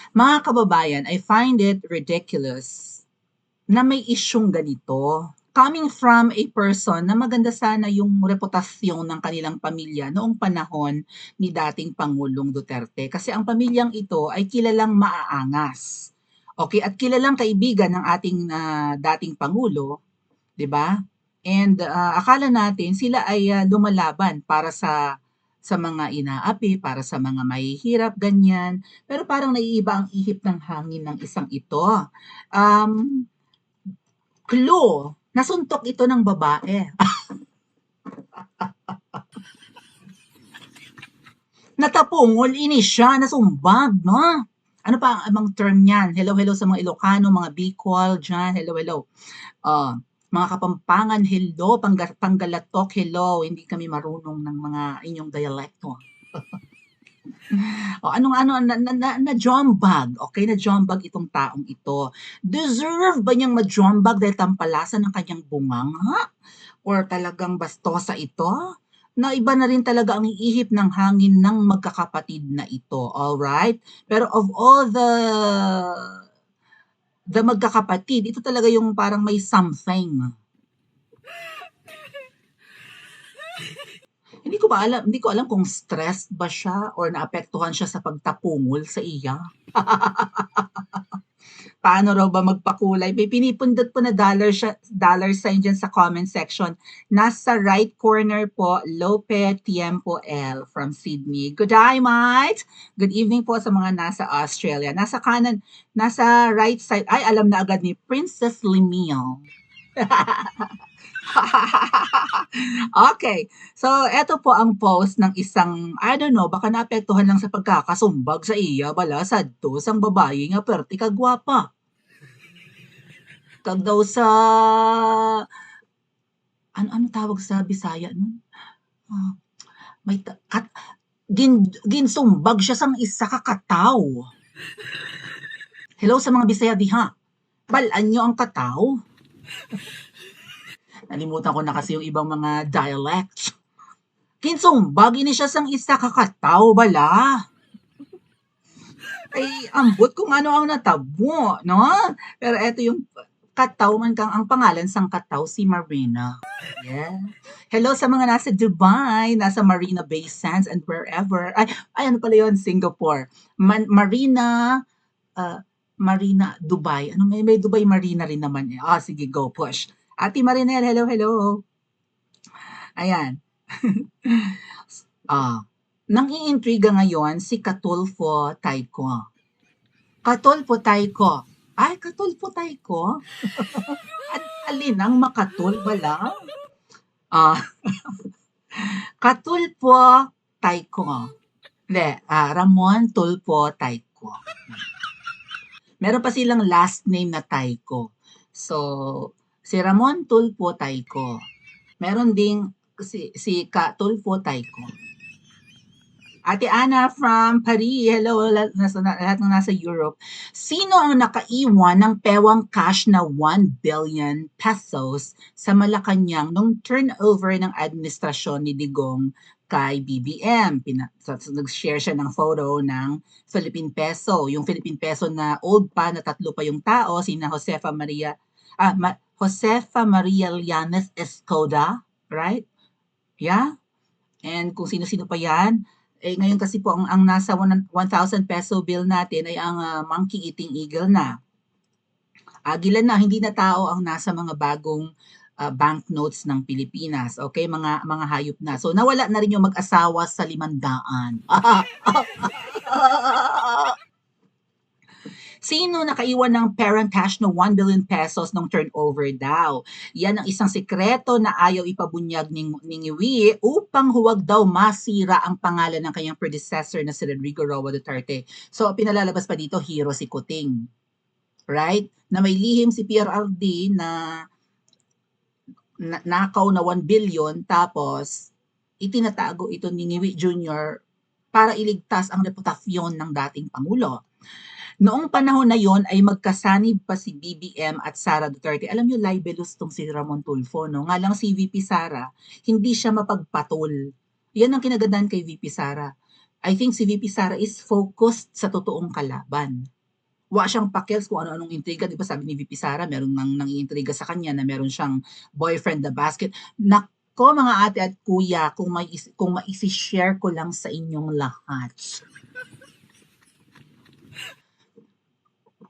Mga kababayan, I find it ridiculous na may isyung ganito. Coming from a person na maganda sana yung reputasyon ng kanilang pamilya noong panahon ni dating Pangulong Duterte. Kasi ang pamilyang ito ay kilalang maaangas. Okay, at kilalang kaibigan ng ating dating Pangulo, 'di ba? And akala natin sila ay lumalaban para sa mga inaapi, para sa mga mahihirap, ganyan. Pero parang naiiba ang ihip ng hangin ng isang ito. Um, Clue, nasuntok ito ng babae. Natapungol ini siya, nasumbag, no? Ano pa ang amang term niyan? Hello, hello sa mga Ilocano, mga Bicol, dyan, hello, hello. Mga Kapampangan, hello, Panggalatok, hello, hindi kami marunong ng mga inyong dialekto. Anong ano na jombag, okay, na jombag itong taong ito. Deserve ba niyang ma-jombag dahil tampalasan ng kanyang bunganga? Or talagang bastosa ito? Na iba na rin talaga ang ihip ng hangin ng magkakapatid na ito, alright? Pero of all the magkakapatid, ito talaga yung parang may something. Hindi ko alam kung stressed ba siya or naapektuhan siya sa pagtapungol sa iya. Paano raw ba magpakulay? May pinipindot po na dollar sign dyan sa comment section. Nasa right corner po, Lope Tiempo L from Sydney. Good day, mate! Good evening po sa mga nasa Australia. Nasa kanan, nasa right side, ay alam na agad ni Princess Limil. Okay. So, eto po ang post ng isang, I don't know, baka naapektuhan lang sa pagkakasumbag sa iya, bala, sadto, sang babae nga, perti kagwapa. Kag daw sa, ano tawag sa Bisaya nun? Ah, may, ginsumbag siya sang isa ka kataw. Hello sa mga Bisaya diha. Balaan nyo ang kataw. Nalimutan ko na kasi yung ibang mga dialects. Kinsumbag ini siya sang isa kakataw bala. Ay, ambot kung ano ang natabo, no? Pero eto yung kataw man kang ang pangalan sang kataw si Marina. Yeah. Hello sa mga nasa Dubai, nasa Marina Bay Sands and wherever. Ay ano pala yun? Singapore. Marina, uh, Marina, Dubai. Ano, may Dubai Marina rin naman. Sige, go, push. Ate Marinel, hello, hello. Ayan. Nang iintriga ngayon si Katulfo Taiko. Katulfo Taiko. Ay, Katulfo Taiko? Alin ang makatul bala? Ah, Katulfo Taiko. Hindi, Ramon Tulfo Taiko. Meron pa silang last name na Taiko. So, si Ramon Tulfo Taiko. Meron ding si Katulfo Taiko. Ate Ana from Paris, hello, lahat ng nasa Europe. Sino ang nakaiwan ng pewang cash na 1 billion pesos sa Malacanang nung turnover ng administrasyon ni Digong kay BBM? Nag-share siya ng photo ng Philippine Peso. Yung Philippine Peso na old pa, na tatlo pa yung tao, sina Josefa Maria Llanes Escoda, right? Yeah? And kung sino-sino pa yan, ngayon kasi po ang nasa 1,000 peso bill natin ay ang monkey eating eagle na. Agilan na, hindi na tao ang nasa mga bagong banknotes ng Pilipinas. Okay, mga hayop na. So nawala na rin yung mag-asawa sa 500. Sino nakaiwan ng parent cash na 1 billion pesos ng turnover daw? Yan ang isang sikreto na ayaw ipabunyag ni Ngiwi upang huwag daw masira ang pangalan ng kanyang predecessor na si Rodrigo Roa Duterte. So, pinalalabas pa dito, hero si Kuting. Right? Na may lihim si PRRD na nakaw na 1 billion tapos itinatago ito ni Ngiwi Jr. para iligtas ang reputasyon ng dating Pangulo. Noong panahon na yon ay magkasanib pa si BBM at Sara Duterte. Alam niyo, libelous tong si Ramon Tulfo, no? Nga lang si VP Sara, hindi siya mapagpatol. Yan ang kinagandaan kay VP Sara. I think si VP Sara is focused sa totoong kalaban. Wa siyang pakialam kung ano-anong intriga, 'di ba sabi ni VP Sara meron ngang nangiintriga sa kanya na meron siyang boyfriend na basket. Naku mga ate at kuya, kung maisi-share ko lang sa inyong lahat.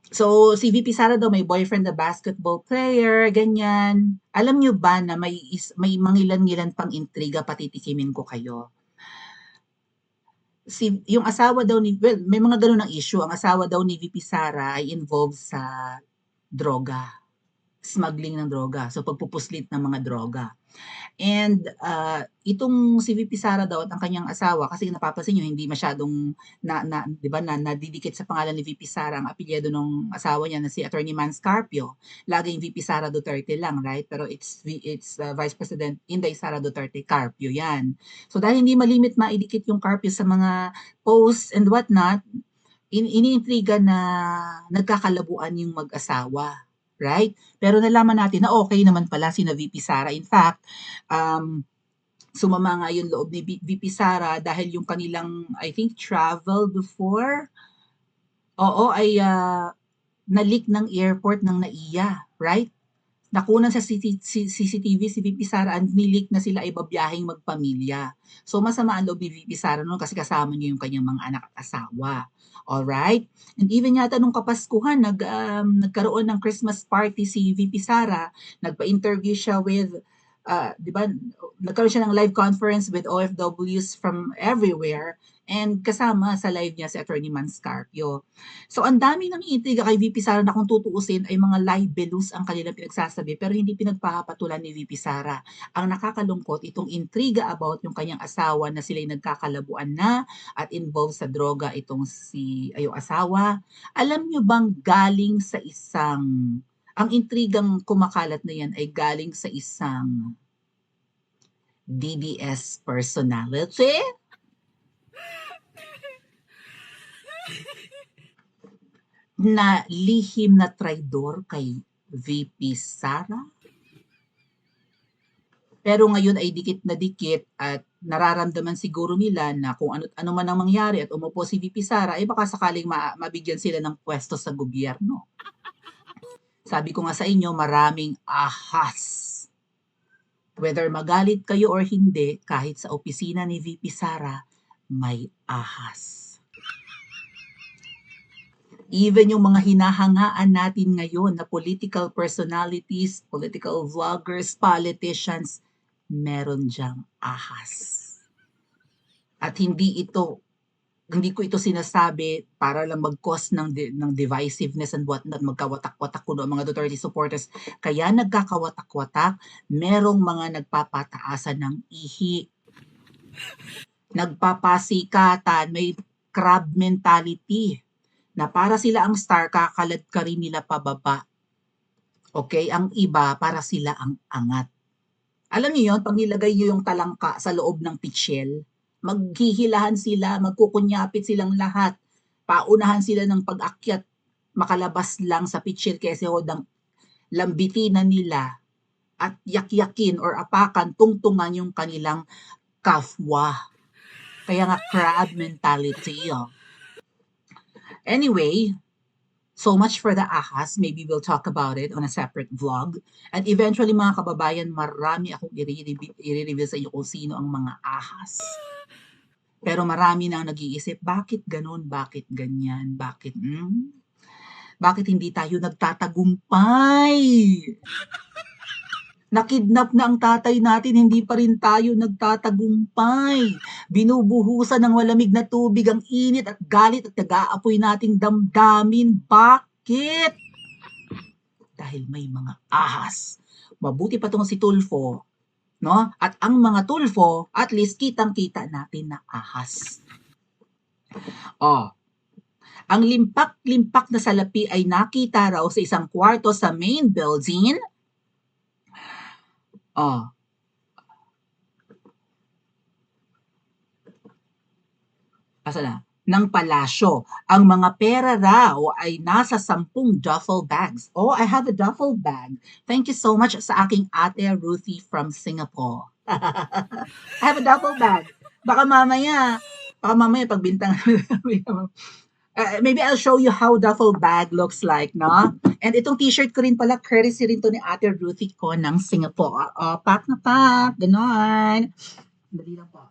So, si VP Sara daw may boyfriend na basketball player, ganyan. Alam niyo ba na may mangilan-ngilan pang intriga, patitikimin ko kayo. Yung asawa daw may mga ganun ng issue. Ang asawa daw ni VP Sara ay involved sa droga, smuggling ng droga. So, pagpupuslit ng mga droga. And itong si VP Sara daw at ang kanyang asawa, kasi napapansin nyo, hindi masyadong, di ba, nadidikit sa pangalan ni VP Sara ang apelyido ng asawa niya na si Attorney Man Scarpio. Laging VP Sara Duterte lang, right? Pero it's Vice President Inday Sara Duterte Carpio yan. So dahil hindi malimit maidikit yung Carpio sa mga posts and whatnot, iniintriga na nagkakalabuan yung mag-asawa. Right? Pero nalaman natin na okay naman pala si na VP Sara. In fact, sumama nga yung loob ni VP Sara dahil yung kanilang, I think, travel before, ay na-leak ng airport ng NAIA, right? Nakunan sa CCTV si VP Sara and nilik na sila ay babiyahing magpamilya. So masama ang loob ni VP Sara noon kasi kasama niya yung kanyang mga anak at asawa. Alright? And even yata nung Kapaskuhan, nagkaroon ng Christmas party si VP Sara, nagpa-interview siya with, di ba, nagkaroon siya ng live conference with OFWs from everywhere and kasama sa live niya si Attorney Man Scarpio. So ang dami ng intriga kay VP Sara na kung tutuusin ay mga libelous ang kanilang pinagsasabi pero hindi pinagpapatulan ni VP Sara. Ang nakakalungkot itong intriga about yung kanyang asawa na sila'y nagkakalabuan na at involved sa droga itong yung asawa. Alam nyo bang galing sa ang intrigang kumakalat na yan ay galing sa isang DDS personality? Na lihim na traidor kay VP Sara. Pero ngayon ay dikit na dikit at nararamdaman siguro nila na kung ano man ang mangyari at umupo si VP Sara, ay baka sakaling mabigyan sila ng pwesto sa gobyerno. Sabi ko nga sa inyo, maraming ahas. Whether magalit kayo or hindi, kahit sa opisina ni VP Sara, may ahas. Even yung mga hinahangaan natin ngayon na political personalities, political vloggers, politicians, meron diyang ahas. At hindi ko ito sinasabi para lang mag-cause ng divisiveness and whatnot, magkawatak-watak kuno ang mga Duterte supporters. Kaya nagkakawatak-watak, merong mga nagpapataasan ng ihi. Nagpapasikatan, may crab mentality na para sila ang star, kakalad ka rin nila pababa. Okay? Ang iba, para sila ang angat. Alam niyo yun, pag nilagay niyo yung talangka sa loob ng pitchel, maghihilahan sila, magkukunyapit silang lahat. Paunahan sila ng pag-akyat, makalabas lang sa pitchel kasi hodang lambitinan nila at yakyakin or apakan, tungtungan yung kanilang kafwa. Kaya nga crab mentality. Anyway, so much for the ahas. Maybe we'll talk about it on a separate vlog. And eventually, mga kababayan, marami akong i-reveal sa inyo kung sino ang mga ahas. Pero marami nang nag-iisip, bakit ganun? Bakit ganyan? Bakit hindi tayo nagtatagumpay? Nakidnap na ang tatay natin, hindi pa rin tayo nagtatagumpay. Binubuhusan ng malamig na tubig ang init at galit at nag-aapoy nating damdamin. Bakit? Dahil may mga ahas. Mabuti pa tong si Tulfo, no? At ang mga Tulfo, at least kitang-kita natin na ahas. Ang limpak-limpak na salapi ay nakita raw sa isang kwarto sa main building. Ng palasyo. Ang mga pera raw ay nasa 10 duffel bags. I have a duffel bag. Thank you so much sa aking ate Ruthie from Singapore. I have a duffel bag. Baka mamaya pagbintang Maybe I'll show you how duffel bag looks like, no? And itong t-shirt ko rin pala, courtesy rin to ni Ate Ruthie ko ng Singapore. Pack na pack, ganon. Dali lang po.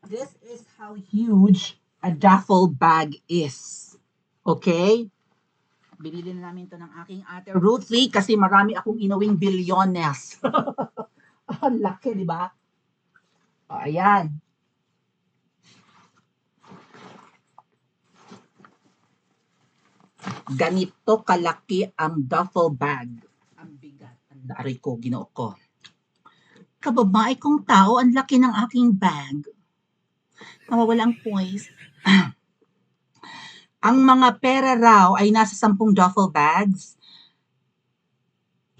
This is how huge a duffel bag is. Okay? Binili na namin to ng aking Ate Ruthie kasi marami akong inawing bilyones. Ang laki, di ba? Ayan. Ganito kalaki ang duffel bag. Ang bigat. Ang dari ko, ginoo ko. Kababae kong tao, ang laki ng aking bag. Nawawala ang poise. Ang mga pera raw ay nasa 10 duffel bags,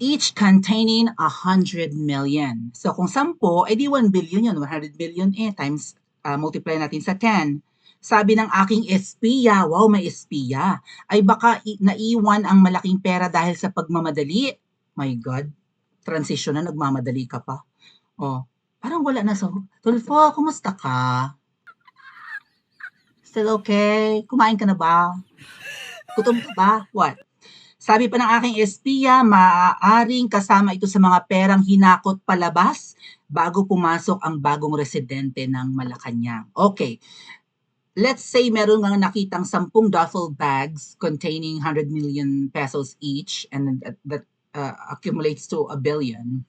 each containing 100 million. So kung 10, edi 1 billion yun. 100 billion times, multiply natin sa 10. Sabi ng aking espiya, wow, may espiya, ay baka naiwan ang malaking pera dahil sa pagmamadali. My God, transition na, nagmamadali ka pa. Parang wala na sa... Tulfo, kumusta ka? Still okay? Kumain ka na ba? Gutom ka ba? What? Sabi pa ng aking espiya, maaaring kasama ito sa mga perang hinakot palabas bago pumasok ang bagong residente ng Malacanang. Okay. Let's say meron nga nakitang 10 duffel bags containing 100 million pesos each and that accumulates to 1 billion.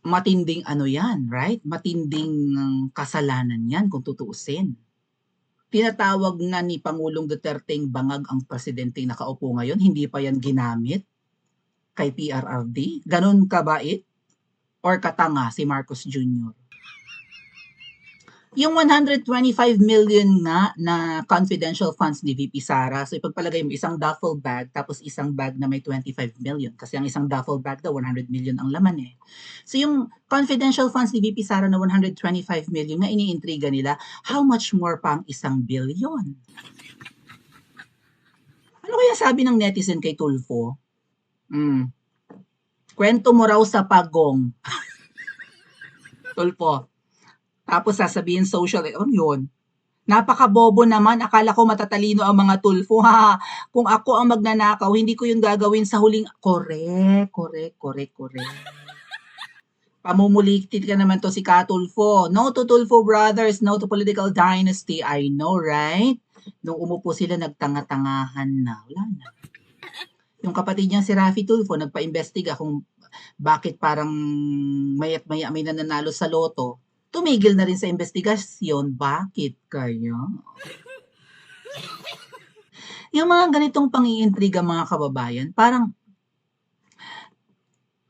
Matinding ano yan, right? Matinding kasalanan yan kung tutuusin. Tinatawag na ni Pangulong Duterteng bangag ang presidenteng nakaupo ngayon, hindi pa yan ginamit kay PRRD. Ganon kabait or katanga si Marcos Jr. Yung 125 million nga na confidential funds ni VP Sara, so ipagpalagay mo isang duffel bag tapos isang bag na may 25 million kasi ang isang duffel bag daw 100 million ang laman eh. So yung confidential funds ni VP Sara na 125 million na iniintriga nila, how much more pa ang 1 billion? Ano kaya sabi ng netizen kay Tulfo? Kwento mo raw sa pagong. Tulfo. Tapos sasabihin social, ano yun? Napakabobo naman, akala ko matatalino ang mga Tulfo. Ha, kung ako ang magnanakaw, hindi ko yung gagawin sa huling... Correct. Pamumulitit ka naman to si Katulfo. No to Tulfo brothers, no to political dynasty. I know, right? Nung umupo sila, nagtanga-tangahan na. Wala na. Yung kapatid niya si Raffy Tulfo, nagpa-imbestiga kung bakit parang maya't maya may nananalo sa loto. Tumigil na rin sa investigasyon. Bakit kaya? Yung mga ganitong pang-iintriga mga kababayan, parang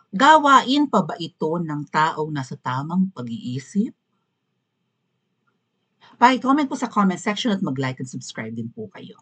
gawain pa ba ito ng taong nasa tamang pag-iisip? Pa-comment po sa comment section at mag-like and subscribe din po kayo.